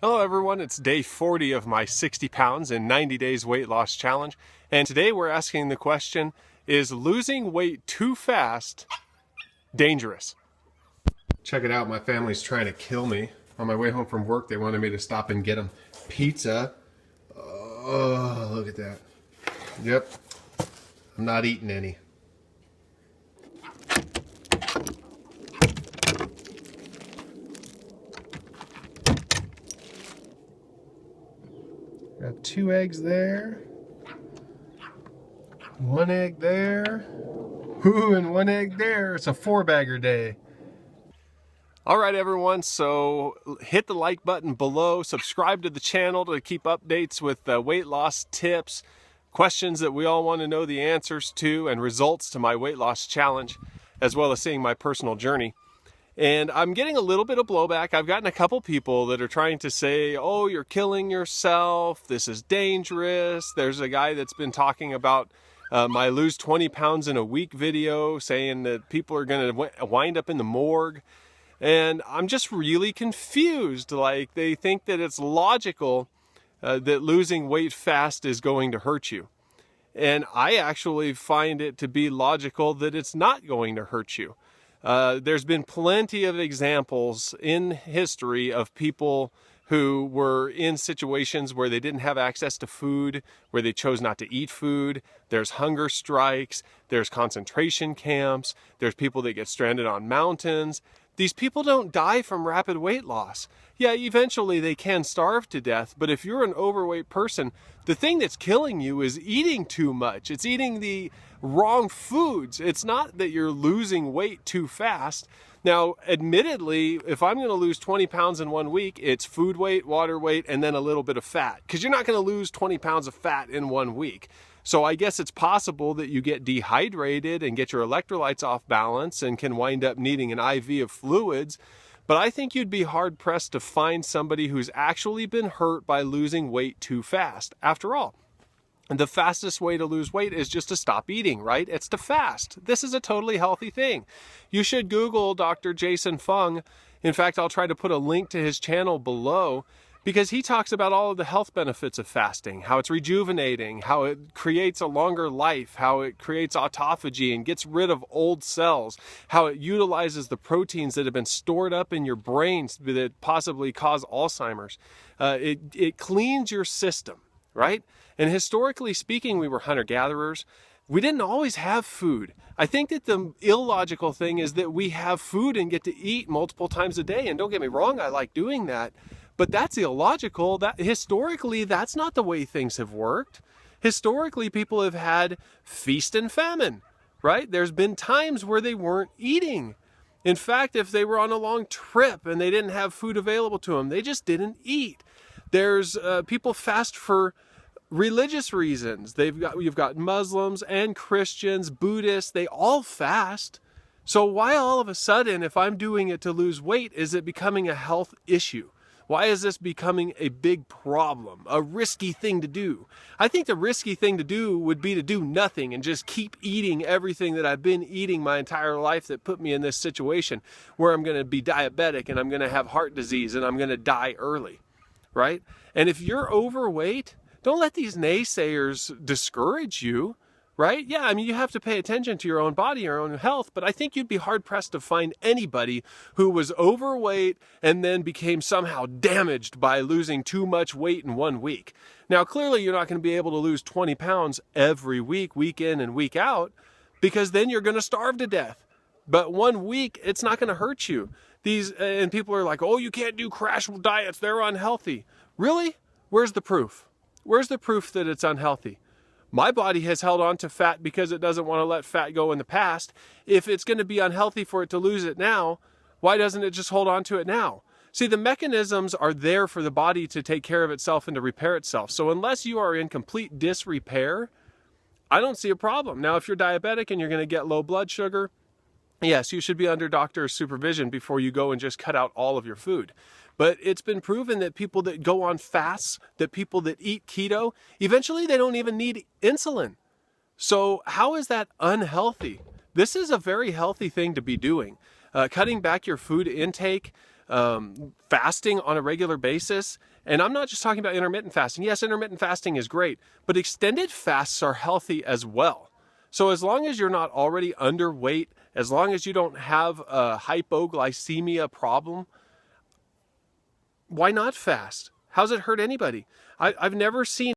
Hello everyone, it's day 40 of my 60 pounds in 90 days weight loss challenge. And today we're asking the question, is losing weight too fast dangerous? Check it out, my family's trying to kill me. On my way home from work, they wanted me to stop and get them pizza. Oh, look at that. Yep, I'm not eating any. Got 2 eggs there. 1 egg there. Ooh, and 1 egg there. It's a 4-bagger day. All right, everyone. So hit the like button below. Subscribe to the channel to keep updates with weight loss tips, questions that we all want to know the answers to, and results to my weight loss challenge, as well as seeing my personal journey. And I'm getting a little bit of blowback. I've gotten a couple people that are trying to say, oh, you're killing yourself. This is dangerous. There's a guy that's been talking about my lose 20 pounds in a week video, saying that people are going to wind up in the morgue. And I'm just really confused. Like, they think that it's logical that losing weight fast is going to hurt you. And I actually find it to be logical that it's not going to hurt you. There's been plenty of examples in history of people who were in situations where they didn't have access to food, where they chose not to eat food. There's hunger strikes, there's concentration camps, there's people that get stranded on mountains. These people don't die from rapid weight loss. Yeah, eventually they can starve to death, but if you're an overweight person, the thing that's killing you is eating too much. It's eating the wrong foods. It's not that you're losing weight too fast. Now, admittedly, if I'm going to lose 20 pounds in 1 week, it's food weight, water weight, and then a little bit of fat, because you're not going to lose 20 pounds of fat in 1 week. So I guess it's possible that you get dehydrated and get your electrolytes off balance and can wind up needing an IV of fluids. But I think you'd be hard pressed to find somebody who's actually been hurt by losing weight too fast. After all, the fastest way to lose weight is just to stop eating, right? It's to fast. This is a totally healthy thing. You should Google Dr. Jason Fung. In fact, I'll try to put a link to his channel below, because he talks about all of the health benefits of fasting, how it's rejuvenating, how it creates a longer life, how it creates autophagy and gets rid of old cells, how it utilizes the proteins that have been stored up in your brains that possibly cause Alzheimer's. It cleans your system, right? And historically speaking, we were hunter-gatherers. We didn't always have food. I think that the illogical thing is that we have food and get to eat multiple times a day. And don't get me wrong, I like doing that. But that's illogical. That historically, that's not the way things have worked. Historically, people have had feast and famine, right? There's been times where they weren't eating. In fact, if they were on a long trip and they didn't have food available to them, they just didn't eat. There's people fast for religious reasons. You've got Muslims and Christians, Buddhists, they all fast. So why all of a sudden, if I'm doing it to lose weight, is it becoming a health issue? Why is this becoming a big problem, a risky thing to do? I think the risky thing to do would be to do nothing and just keep eating everything that I've been eating my entire life that put me in this situation where I'm going to be diabetic and I'm going to have heart disease and I'm going to die early, right? And if you're overweight, don't let these naysayers discourage you, right? Yeah, I mean, you have to pay attention to your own body, your own health, but I think you'd be hard-pressed to find anybody who was overweight and then became somehow damaged by losing too much weight in 1 week. Now, clearly, you're not going to be able to lose 20 pounds every week, week in and week out, because then you're going to starve to death. But 1 week, it's not going to hurt you. And people are like, oh, you can't do crash diets, they're unhealthy. Really? Where's the proof? Where's the proof that it's unhealthy? My body has held on to fat because it doesn't want to let fat go in the past. If it's going to be unhealthy for it to lose it now, why doesn't it just hold on to it now? See, the mechanisms are there for the body to take care of itself and to repair itself. So unless you are in complete disrepair, I don't see a problem. Now, if you're diabetic and you're going to get low blood sugar, yes, you should be under doctor's supervision before you go and just cut out all of your food. But it's been proven that people that go on fasts, that people that eat keto, eventually they don't even need insulin. So how is that unhealthy? This is a very healthy thing to be doing. Cutting back your food intake, fasting on a regular basis. And I'm not just talking about intermittent fasting. Yes, intermittent fasting is great, but extended fasts are healthy as well. So as long as you're not already underweight, as long as you don't have a hypoglycemia problem, why not fast? How's it hurt anybody? I've never seen